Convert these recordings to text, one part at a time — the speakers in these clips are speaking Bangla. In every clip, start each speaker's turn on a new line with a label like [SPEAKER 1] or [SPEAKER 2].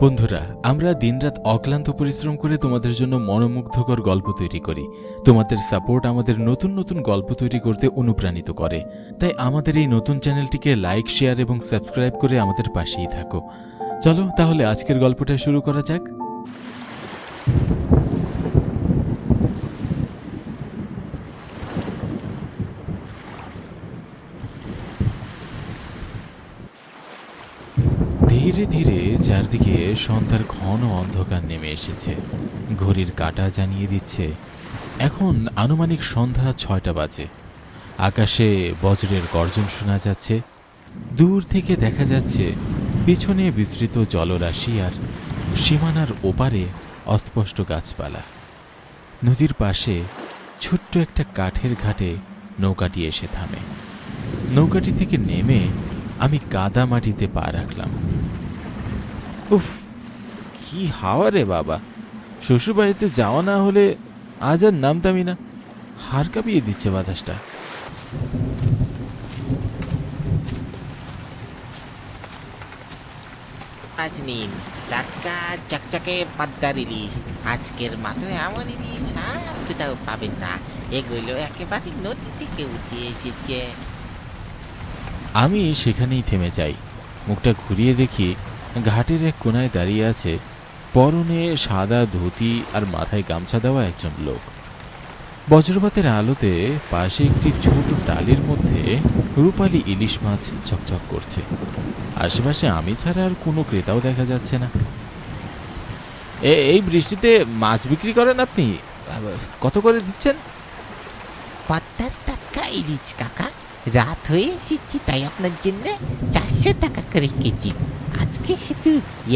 [SPEAKER 1] বন্ধুরা, আমরা দিনরাত অক্লান্ত পরিশ্রম করে তোমাদের জন্য মনোমুগ্ধকর গল্প তৈরি করি। তোমাদের সাপোর্ট আমাদের নতুন নতুন গল্প তৈরি করতে অনুপ্রাণিত করে। তাই আমাদের এই নতুন চ্যানেলটিকে লাইক, শেয়ার এবং সাবস্ক্রাইব করে আমাদের পাশেই থাকো। চলো তাহলে আজকের গল্পটা শুরু করা যাক। ধীরে ধীরে চারদিকে সন্ধ্যার ঘন অন্ধকার নেমে এসেছে। ঘড়ির কাঁটা জানিয়ে দিচ্ছে এখন আনুমানিক সন্ধ্যা 6টা বাজে। আকাশে বজ্রের গর্জন শোনা যাচ্ছে। দূর থেকে দেখা যাচ্ছে পিছনে বিস্তৃত জলরাশি আর সীমানার ওপারে অস্পষ্ট গাছপালা। নদীর পাশে ছোট্ট একটা কাঠের ঘাটে নৌকাটি এসে থামে। নৌকাটি থেকে নেমে আমি কাদা মাটিতে পা রাখলাম। উফ, কি হাওয়া রে বাবা! শ্বশুরবাড়িতে যাওয়া না হলে আজ আর নামতামই না। হাড় কাঁপিয়ে দিচ্ছে বাতাসটা।
[SPEAKER 2] আজ নিন টাটকা চকচকে পাদ্দার ইলিশ। আজকের মাথায় এমন ইলিশ আর কোথাও পাবেন না। এগুলো একেবারে নদী থেকে উঠে এসেছে।
[SPEAKER 1] আমি সেখানেই থেমে যাই। মুখটা ঘুরিয়ে দেখি ঘাটের এক কোনায় দাঁড়িয়ে আছে পরনে সাদা ধুতি আর মাথায় গামছা দেওয়া একজন লোক। বজ্রপাতের আলোতে পাশে একটি ছোট ডালের মধ্যে রূপালী ইলিশ মাছ চকচক করছে। আশেপাশে আমি ছাড়া আর কোনো ক্রেতাও দেখা যাচ্ছে না। এই বৃষ্টিতে মাছ বিক্রি করেন আপনি? কত করে দিচ্ছেন?
[SPEAKER 2] পাদ্দার টাটকা ইলিশ কাকা, রাত হয়ে এসেছি তাই আপনার জন্য 400 টাকা করে কেজি। আজকে শুধু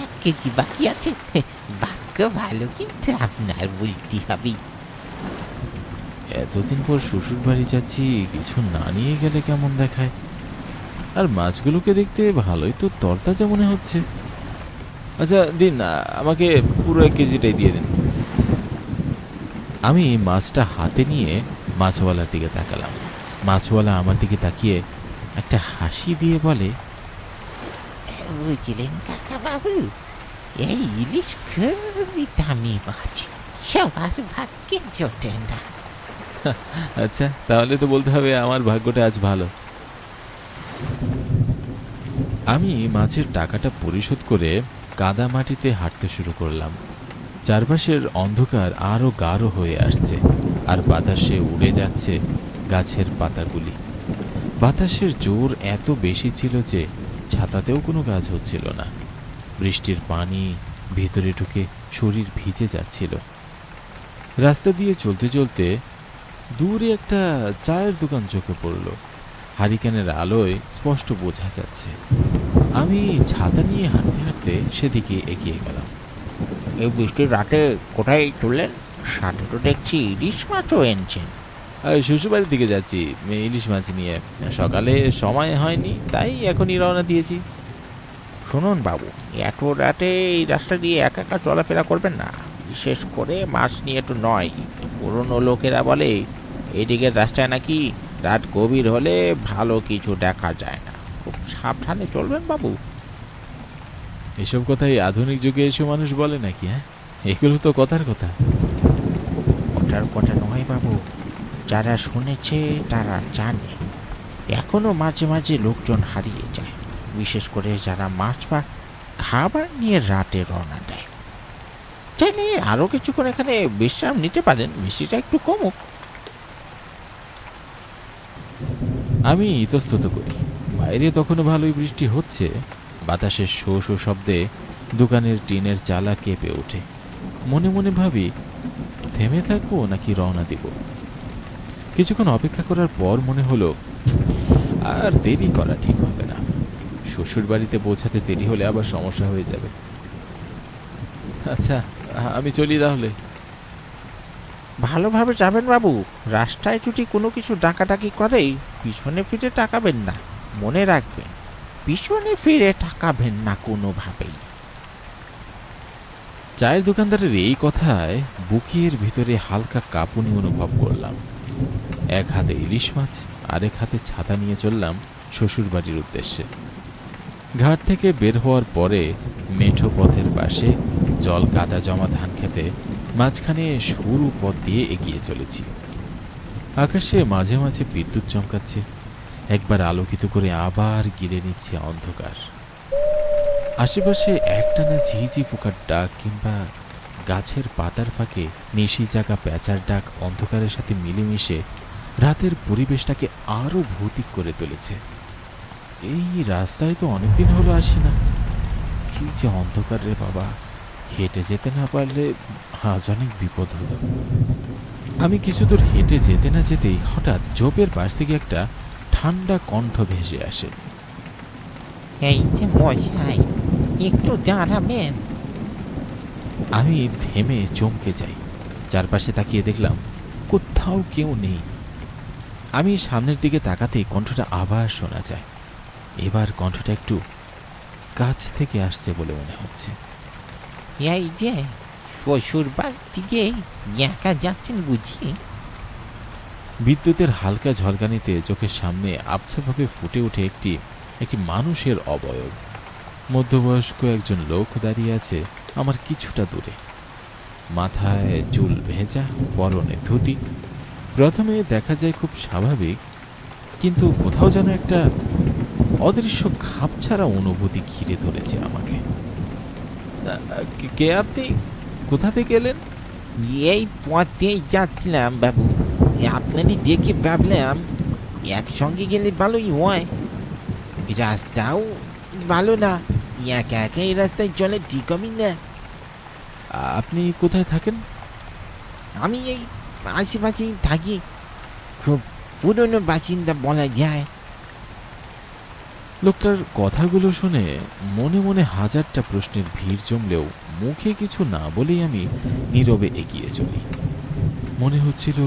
[SPEAKER 2] 1 কেজি বাকি আছে। ভাগ্য ভালো কিন্তু আপনার বলতে হবে।
[SPEAKER 1] এতদিন পর শ্বশুর বাড়ি যাচ্ছি, কিছু না নিয়ে গেলে কেমন দেখায়। আর মাছগুলোকে দেখতে ভালোই তো তরতাজা মনে হচ্ছে। আচ্ছা দিন, আমাকে পুরো 1 কেজিটাই দিয়ে দিন। আমি মাছটা হাতে নিয়ে মাছওয়ালার দিকে তাকালাম। মাছওয়ালা আমার দিকে তাকিয়ে একটা হাসি দিয়ে বলে,
[SPEAKER 2] বুঝলেন কাকা বাবু, এই ইলিশ খুবই দামি মাছ, সবার ভাগ্যে জোটে না।
[SPEAKER 1] আচ্ছা তাহলে তো বলতে হবে আমার ভাগ্যটা আজ ভালো। আমি মাছের টাকাটা পরিশোধ করে কাদা মাটিতে হাঁটতে শুরু করলাম। চারপাশের অন্ধকার আরো গাঢ় হয়ে আসছে আর বাতাসে উড়ে যাচ্ছে গাছের পাতাগুলি। বাতাসের জোর এত বেশি ছিল যে ছাতাতেও কোনো কাজ হচ্ছিল না। বৃষ্টির পানি ভিতরে ঢুকে শরীর ভিজে যাচ্ছিল। রাস্তা দিয়ে চলতে চলতে দূরে একটা চায়ের দোকান চোখে পড়ল। হারিকেনের আলোয় স্পষ্ট বোঝা যাচ্ছে। আমি ছাতা নিয়ে হাঁটতে হাঁটতে সেদিকে এগিয়ে গেলাম।
[SPEAKER 2] এই বৃষ্টির রাতে কোথায় চললেন? সাথে তো দেখছি ইলিশ মাছও এনেছেন।
[SPEAKER 1] শ্বশুরবাড়ির দিকে যাচ্ছি ইলিশ মাছ নিয়ে। সকালে সময় হয়নি তাই এখনই রওনা দিয়েছি।
[SPEAKER 2] শুনুন বাবু, এত রাতে এই রাস্তা দিয়ে একা একা চলাফেরা করবেন না, বিশেষ করে মাছ নিয়ে তো নয়। পুরনো লোকেরা বলে এদিকের রাস্তায় নাকি রাত গভীর হলে ভালো কিছু দেখা যায় না। খুব সাবধানে চলবেন বাবু।
[SPEAKER 1] এসব কথাই আধুনিক যুগে এসে মানুষ বলে নাকি? হ্যাঁ, এগুলো তো কথার কথা।
[SPEAKER 2] কথার কথা নয় বাবু, যারা শুনেছে তারা জানে। এখনো মাঝে মাঝে লোকজন হারিয়ে যায়, বিশেষ করে যারা মাছ বা খাবার নিয়ে রাতে রওনা দেয়। চাইলে আরও কিছুক্ষণ এখানে বিশ্রাম নিতে পারেন, বৃষ্টিটা একটু কমুক।
[SPEAKER 1] আমি ইতস্তত করি। বাইরে তখনও ভালোই বৃষ্টি হচ্ছে। বাতাসের শো শো শব্দে দোকানের টিনের চালা কেঁপে ওঠে। মনে মনে ভাবি থেমে থাকবো নাকি রওনা দিব। কিছুক্ষণ অপেক্ষা করার পর মনে হলো আর দেরি করা ঠিক হবে না। শ্বশুর বাড়িতে পৌঁছাতে দেরি হলে আবার সমস্যা হয়ে যাবে। আচ্ছা আমি চলি তাহলে।
[SPEAKER 2] ভালোভাবে যাবেন বাবু, রাস্তায় যদি কোনো কিছু ডাকাডাকি করে পিছনে ফিরে তাকাবেন না। মনে রাখবেন, পিছনে ফিরে তাকাবেন না কোনোভাবেই।
[SPEAKER 1] চায়ের দোকানদারের এই কথায় বুকের ভিতরে হালকা কাঁপুনি অনুভব করলাম। এক হাতে ইলিশ মাছ, আরেক হাতে ছাতা নিয়ে চললাম শ্বশুর বাড়ির উদ্দেশ্যে। ঘাট থেকে বের হওয়ার পরে মেঠো পথের পাশে জল কাদা জমা ধান খেতে মাঝখানে সরু পথ দিয়ে এগিয়ে চলেছি। আকাশে মাঝে মাঝে বিদ্যুৎ চমকাচ্ছে, একবার আলোকিত করে আবার গিলে নিচ্ছে অন্ধকার। আশেপাশে একটানা ঝিঝি পোকার ডাক কিংবা গাছের পাতার ফাঁকে নিশি জাগা প্যাঁচার ডাক অন্ধকারের সাথে মিলেমিশে রাতের পরিবেশটাকে আরো ভৌতিক করে তুলেছে। এই রাস্তায় তো অনেকদিন হলো আসি না। কি যে অন্ধকার রে বাবা, হেঁটে যেতে না পারলে আজ অনেক বিপদ হলো। আমি কিছু দূর হেঁটে যেতে না যেতেই হঠাৎ ঝোপের পাশ থেকে একটা ঠান্ডা কণ্ঠ ভেসে আসে।
[SPEAKER 2] এই যে মশাই, একটু দাঁড়াবেন?
[SPEAKER 1] আমি থেমে চমকে যাই। চারপাশে তাকিয়ে দেখলাম কোথাও কেউ নেই। আমি সামনের দিকে তাকাতেই কণ্ঠটা আবার শোনা যায়। এবার কণ্ঠটা একটু কাছ থেকে আসছে বলে মনে হচ্ছে।
[SPEAKER 2] এই যে শ্বশুর বাড়ির দিকে একা যাচ্ছেন বুঝি?
[SPEAKER 1] বিদ্যুতের হালকা ঝলকানিতে চোখের সামনে আবছাভাবে ফুটে ওঠে একটি মানুষের অবয়ব। মধ্যবয়স্ক একজন লোক দাঁড়িয়ে আছে আমার কিছুটা দূরে। মাথায় চুল ভেজা, পরনে ধুতি। প্রথমে দেখা যায় খুব স্বাভাবিক, কিন্তু কোথাও যেন একটা অদৃশ্য খাপছাড়া অনুভূতি ঘিরে ধরেছে আমাকে। কে আপনি? কোথা থেকে এলেন?
[SPEAKER 2] এই পথেই যাচ্ছিলাম বাবু, আপনারই দেখে ভাবলাম একসঙ্গে গেলে ভালোই হয়। রাস্তাও ভালো না, একা একা এই রাস্তায় চলে ঠিক হবে না।
[SPEAKER 1] আপনি কোথায় থাকেন?
[SPEAKER 2] আমি এই আশেপাশেই থাকি, খুব পুরনো বাসিন্দা বলা যায়।
[SPEAKER 1] লোকটার কথাগুলো শুনে মনে মনে হাজারটা প্রশ্নের ভিড় জমলেও মুখে কিছু না বলেই আমি নীরবে এগিয়ে চলি। মনে হচ্ছিল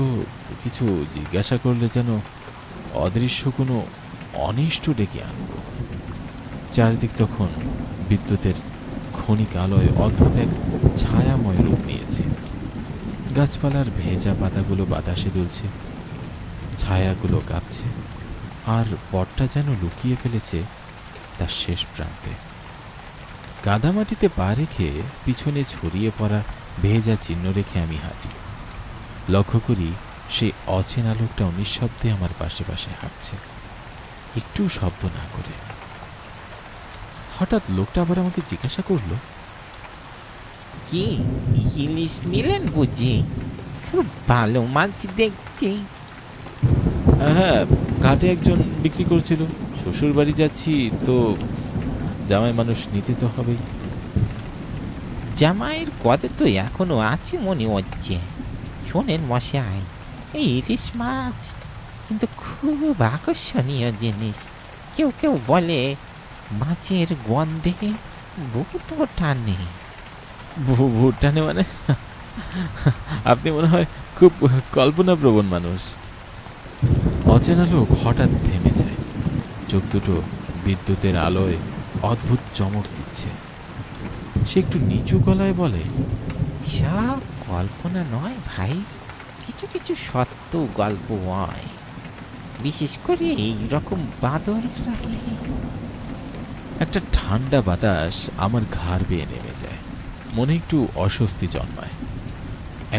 [SPEAKER 1] কিছু জিজ্ঞাসা করলে যেন অদৃশ্য কোনো অনিষ্ট ডেকে আনব। চারিদিক তখন বিদ্যুতের ক্ষণিক আলোয় অদ্ভুত এক ছায়াময় রূপ নিয়েছে। গাছপালার ভেজা পাতাগুলো বাতাসে দুলছে, ছায়াগুলো কাঁপছে, আর পথটা যেন লুকিয়ে ফেলেছে তার শেষ প্রান্তে। কাদামাটিতে পা রেখে পিছনে ছড়িয়ে পড়া ভেজা চিহ্ন রেখে আমি হাঁটি। লক্ষ্য করি সেই অচেনা লোকটাও নিঃশব্দে আমার পাশে পাশে হাঁটছে, একটু শব্দ না করে। হঠাৎ লোকটা আবার আমাকে জিজ্ঞাসা করলো,
[SPEAKER 2] কি ইলিশ নিলেন বুঝি? খুব ভালো মাছ দেখছি।
[SPEAKER 1] হ্যাঁ, ঘাটে একজন বিক্রি করছিল। শ্বশুর বাড়ি যাচ্ছি তো, জামাই মানুষ নিতে তো হবেই।
[SPEAKER 2] জামাইয়ের কথা তো এখনো আছে মনে হচ্ছে। শোনেন মশাই, এই ইলিশ মাছ কিন্তু খুব আকর্ষণীয় জিনিস। কেউ কেউ বলে মাছের গন্ধে ভূত টানে।
[SPEAKER 1] ভুটানে মানে? আপনি মনে হয় খুব কল্পনাপ্রবণ মানুষ। অচেনা লোক হঠাৎ থেমে যায়, চোখ দুটো বিদ্যুতের আলোয় অদ্ভুত চমক দিচ্ছে। সে একটু নিচু গলায় বলে,
[SPEAKER 2] সব কল্পনা নয় ভাই, কিছু কিছু সত্য গল্প হয়, বিশেষ করে এই রকম বাদল রাতে।
[SPEAKER 1] একটা ঠান্ডা বাতাস আমার ঘাড় বেয়ে নেমে যায়, মনে একটু অস্বস্তি জন্মায়।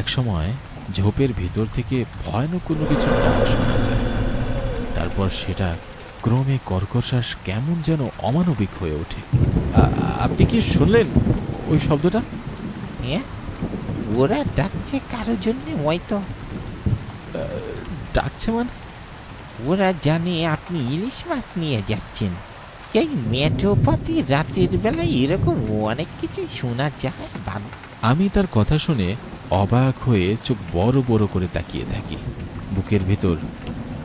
[SPEAKER 1] একসময় ঝোপের ভিতর থেকে ভয়ানক কোনো কিছু ডাক শোনা যায়। তারপর সেটা ক্রমে কর্কশ্বাস কেমন যেন অমানবিক হয়ে ওঠে। আপনি কি শুনলেন ওই শব্দটা?
[SPEAKER 2] হ্যাঁ, ওরা ডাকছে কারো জন্য হয়তো।
[SPEAKER 1] ডাকছে মানে?
[SPEAKER 2] ওরা জানে আপনি ইলিশ মাছ নিয়ে যাচ্ছেন। এই মেঠো পথে রাতের বেলায় এরকম অনেক কিছু শোনা যায় বাবু।
[SPEAKER 1] আমি তার কথা শুনে অবাক হয়ে চোখ বড় বড় করে তাকিয়ে থাকি। বুকের ভেতর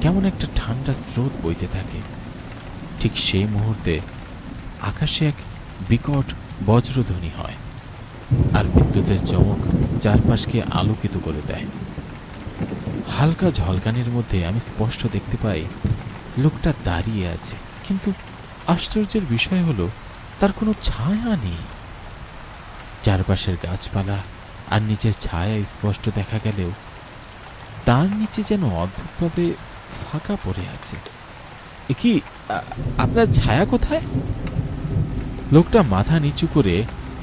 [SPEAKER 1] কেমন একটা ঠান্ডা স্রোত বইতে থাকে। ঠিক সেই মুহূর্তে আকাশে এক বিকট বজ্রধ্বনি হয়, আর বিদ্যুতের চমক চারপাশকে আলোকিত করে দেয়। হালকা ঝলকানির মধ্যে আমি স্পষ্ট দেখতে পাই লোকটা দাঁড়িয়ে আছে, কিন্তু আশ্চর্যের বিষয় হলো তার কোনো ছায়া নেই। চারপাশের গাছপালা আর নিচের ছায়া স্পষ্ট দেখা গেলেও তার নিচে যেন অদ্ভুতভাবে ফাঁকা পড়ে আছে। এ কি, আপনার ছায়া কোথায়? লোকটা মাথা নিচু করে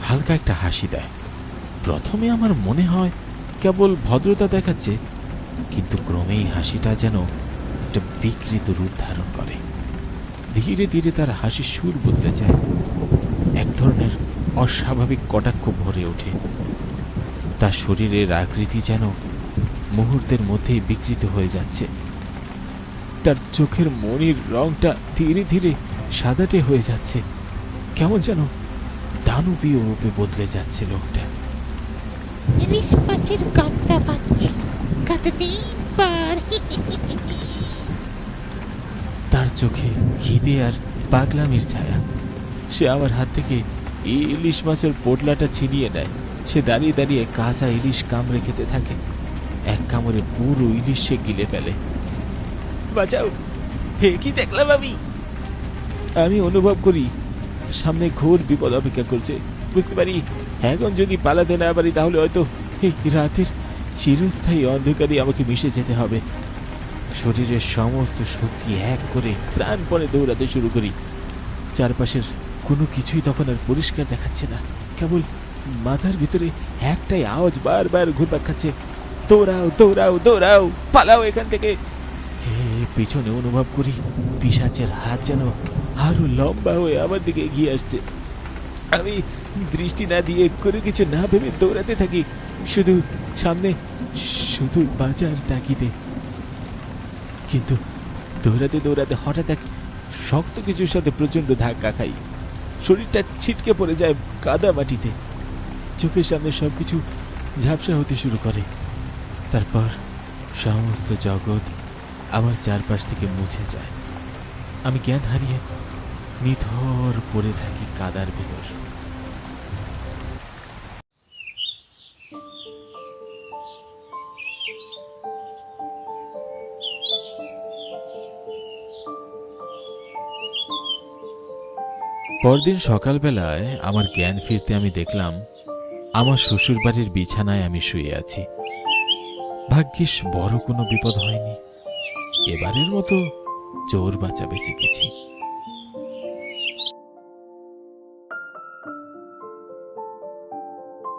[SPEAKER 1] হালকা একটা হাসি দেয়। প্রথমে আমার মনে হয় কেবল ভদ্রতা দেখাচ্ছে, কিন্তু ক্রমেই হাসিটা যেন একটা বিকৃত রূপ ধারণ করে। ধীরে ধীরে তার হাসির সুর বদলে যায়, এক ধরনের অস্বাভাবিক কটাক্ষ ভরে ওঠে। তার শরীরের আকৃতি যেন মুহূর্তের মধ্যেই বিকৃত হয়ে যাচ্ছে। তার চোখের মনির রংটা ধীরে ধীরে সাদাটে হয়ে যাচ্ছে, কেমন যেন দানবীয় রূপে বদলে যাচ্ছে লোকটা।
[SPEAKER 3] ইলিশ মাছের গন্ধ পাচ্ছি কতদিন পর।
[SPEAKER 1] তার চোখে খিদে আর পাগলামির ছায়া। সে আমার হাত থেকে ইলিশ মাছের পোটলাটা ছিনিয়ে নেয়। সে দাঁড়িয়ে দাঁড়িয়ে কাঁচা ইলিশ কামড়ে খেতে থাকে। এক কামড়ে পুরো ইলিশ সে গিলে ফেলে। বাঁচাও, হে কি দেখলাম আমি অনুভব করি সামনে ঘোর বিপদ অপেক্ষা করছে। বুঝতে পারি এখন যদি পালাতে না পারি তাহলে হয়তো এই রাতের চিরস্থায়ী অন্ধকারে আমাকে মিশে যেতে হবে। শরীরের সমস্ত শক্তি এক করে প্রাণপণে দৌড়াতে শুরু করি। চারপাশের কোনো কিছুই তখন আর পরিষ্কার দেখাচ্ছে না, কেবল মাথার ভিতরে একটাই আওয়াজ বারবার ঘুরপাক খাচ্ছে, দৌড়াও দৌড়াও দৌড়াও, পালাও এখান থেকে। পিছনে অনুভব করি পিশাচের হাত যেন আরো লম্বা হয়ে আমার দিকে এগিয়ে আসছে। আমি দৃষ্টি না দিয়ে কোনো কিছু না ভেবে দৌড়াতে থাকি, শুধু সামনে, শুধু বাঁচার তাকিদে। কিন্তু দৌড়াতে দৌড়াতে হঠাৎ এক শক্ত কিছুর সাথে প্রচন্ড ধাক্কা খাই। শরীরটা ছিটকে পড়ে যায় কাদা মাটিতে। চোখের সামনে সবকিছু ঝাপসা হতে শুরু করে। তারপর সমস্ত জগৎ আমার চারপাশ থেকে মুছে যায়। আমি জ্ঞান হারিয়ে নিথর পড়ে থাকি কাদার ভিতর। পরদিন সকালবেলায় আমার জ্ঞান ফিরতে আমি দেখলাম আমার শ্বশুরবাড়ির বিছানায় আমি শুয়ে আছি। ভাগ্যিস বড় কোনো বিপদ হয়নি, এবারের মতো চোর বাঁচা বেঁচে গেছি।